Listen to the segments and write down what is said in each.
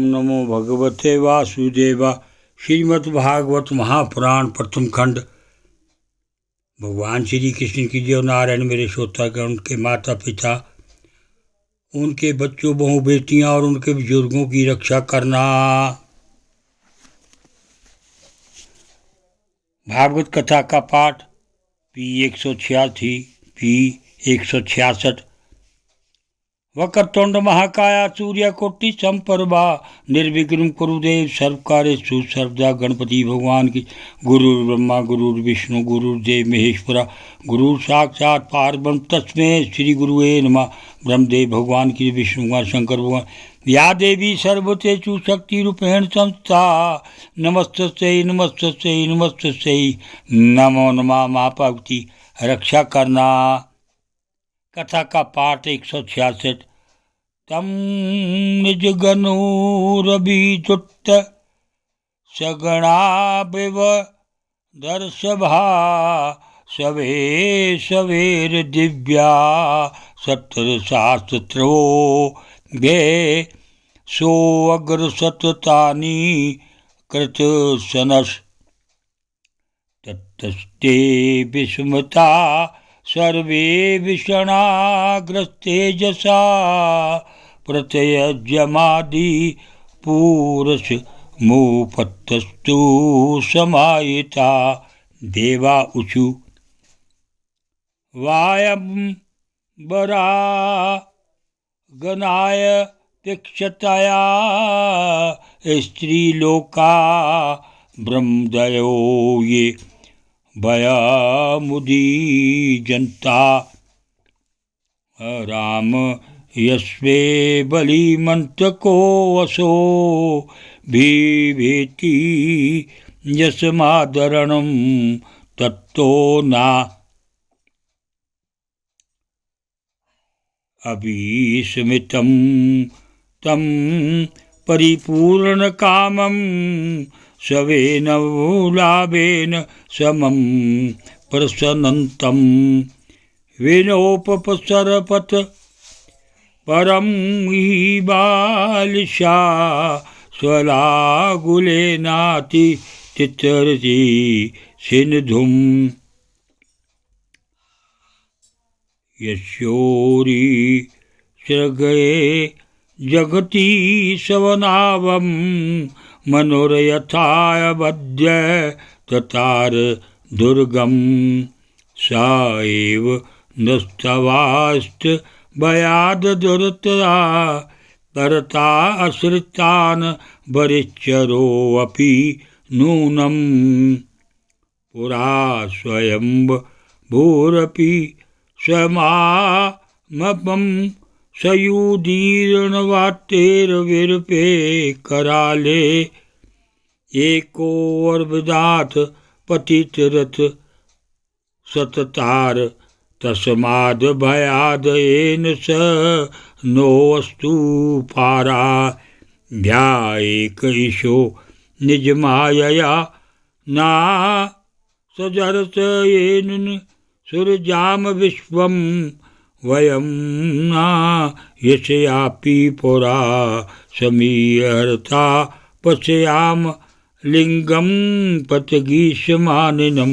नमो भगवते वासुदेवा। श्रीमद्भागवत महापुराण प्रथम खंड। भगवान श्री कृष्ण की जय। नारायण मेरे श्रोतागण, उनके माता पिता, उनके बच्चों, बहू, बेटियां और उनके बुजुर्गों की रक्षा करना। भागवत कथा का पाठ पी 186 पी 166। वक्रतुंड महाकाया सूर्यकोटि संप्रभा निर्विघ्नं कुरुदेव सर्वकार्येषु सर्वदा। गणपति भगवान की गुरु ब्रह्मा गुरु विष्णु गुरुदेव महेश्वरा गुरु साक्षात पारब्रह्म तस्मै श्री गुरुवे नमः। ब्रह्मदेव भगवान की, विष्णु भगवान शंकर भगवान। या देवी सर्वतेषु शक्ति रूपेण संस्था नमस्तस्यै नमस्तस्यै नमस्तस्यै नमो नमः। माँ पार्वती रक्षा करना। कथा का पाठ 166। तम निज गणोरभिजुक्त सगणा विव दर्शभा सवे सवेर दिव्या सत्र शास्त्रो गे सो अग्र सततानि कृत सनस तत्तस्ते विस्मता सर्वे विषणाग्रस्तेजसा प्रत्ययजमादि पूरस मुपत्तस्तु समायिता। देवा ऊचु वायं बरा गणाय तिक्षतया स्त्रीलोका ब्रह्मदयो ये भयामुदी जनता। राम यस्वे बलिमंत्रको वसो भीभेति यस्मादरणं तत्तो ना अभिस्मितं तं परिपूर्णकामं सवेन लाभेन समं प्रसन्नतं विनोपसरपथ परं हि बालिशा स्वलागुलेनाति तितरति सिन्धुं। यस्योरि सृगे जगति सवनावं मनोरयथावद्य ततार दुर्गम सा एव नस्तवास्त भयाद दुरतरा परता आश्रितान् वरिच्चरोऽपि नूनं पुरा स्वयंभूरपि स्वमामपं सयुदीर्णवातेर्विरपे कराले एकोर्वदाथ पतितरथ सततार तस्माद् भयाद येन स नोऽस्तु पारा। ध्यायेक ईशो निजमायया ना सजरस येन सुरजाम विश्वं वयं ना यशयापि पुरा समीहर्ता पश्याम लिंगम पतगीशमानिनम।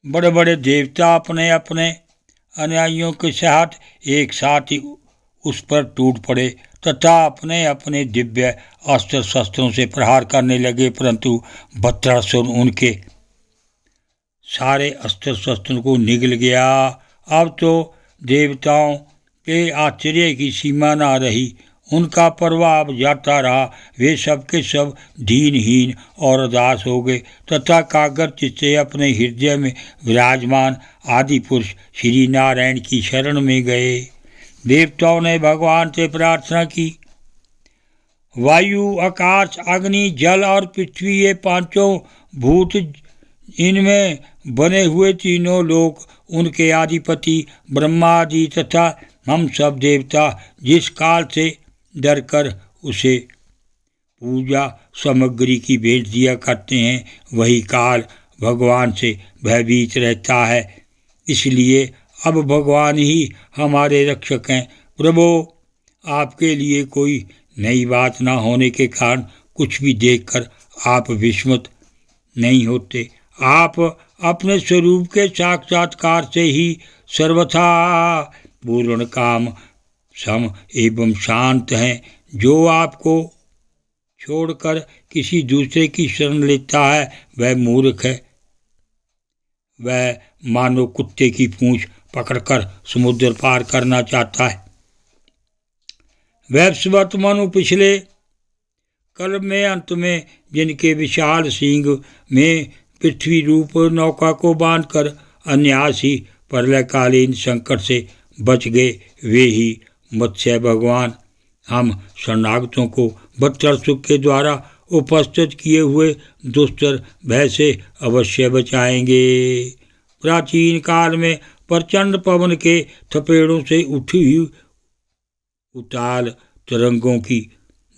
बड़े बड़े देवता अपने अपने अनुयायियों के साथ एक साथ ही उस पर टूट पड़े तथा अपने अपने दिव्य अस्त्र शस्त्रों से प्रहार करने लगे, परंतु भद्रासुर उनके सारे अस्त्र शस्त्रों को निगल गया। अब तो देवताओं के आश्चर्य की सीमा न रही, उनका प्रभाव जाता रहा। वे सब के सब दीनहीन और उदास हो गए तथा कागर चित्ते अपने हृदय में विराजमान आदि पुरुष श्री नारायण की शरण में गए। देवताओं ने भगवान से प्रार्थना की। वायु, आकाश, अग्नि, जल और पृथ्वी ये पांचों भूत, इनमें बने हुए तीनों लोक, उनके अधिपति ब्रह्मादि तथा हम सब देवता जिस काल से डरकर उसे पूजा सामग्री की भेंट दिया करते हैं, वही काल भगवान से भयभीत रहता है। इसलिए अब भगवान ही हमारे रक्षक हैं, प्रभो, आपके लिए कोई नई बात ना होने के कारण कुछ भी देखकर आप विस्मित नहीं होते। आप अपने स्वरूप के साक्षात्कार से ही सर्वथा पूर्ण काम सम एवं शांत हैं। जो आपको छोड़कर किसी दूसरे की शरण लेता है वह मूर्ख है। वह मानो कुत्ते की पूंछ पकड़कर समुद्र पार करना चाहता है। वह वर्तमान पिछले कल में अंत में जिनके विशाल सींग में पृथ्वी रूप नौका को बांधकर अनायासी प्रलयकालीन संकट से बच गए, वे ही मत्स्य भगवान हम शरणागतों को बदतर सुख के द्वारा उपस्थित किए हुए दुष्टर भय से अवश्य बचाएंगे। प्राचीन काल में प्रचंड पवन के थपेड़ों से उठी हुई उताल तरंगों की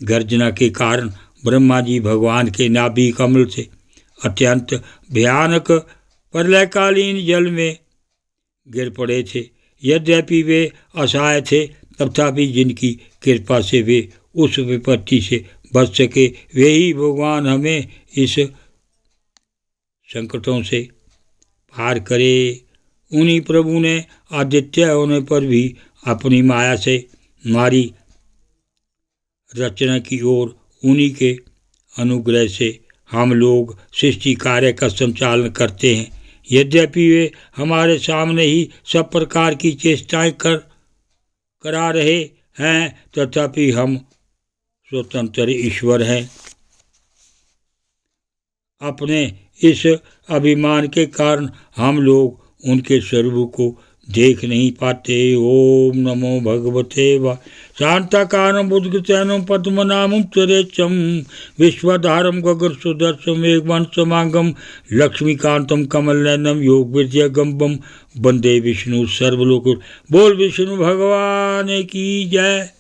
गर्जना के कारण ब्रह्मा जी भगवान के नाभि कमल से अत्यंत भयानक प्रलयकालीन जल में गिर पड़े थे। यद्यपि वे असहाय थे, तथापि जिनकी कृपा से वे उस विपत्ति से बच सके, वे ही भगवान हमें इस संकटों से पार करे। उन्हीं प्रभु ने आदित्य होने पर भी अपनी माया से हमारी रचना की ओर उन्हीं के अनुग्रह से हम लोग सृष्टि कार्य का संचालन करते हैं। यद्यपि वे हमारे सामने ही सब प्रकार की चेष्टाएं करा रहे हैं, तथापि हम स्वतंत्र ईश्वर हैं। अपने इस अभिमान के कारण हम लोग उनके स्वरूप को देख नहीं पाते। ओम नमो भगवते वा शांताकारं बुद्धगुचैनं पद्मनाभं सुरेशं विश्वधारं गगन सुदर्शं एकवंशमांगं लक्ष्मीकांतं कमलनयनं योगविद्यागम्बं वंदे विष्णु सर्वलोक। बोल विष्णु भगवान की जय।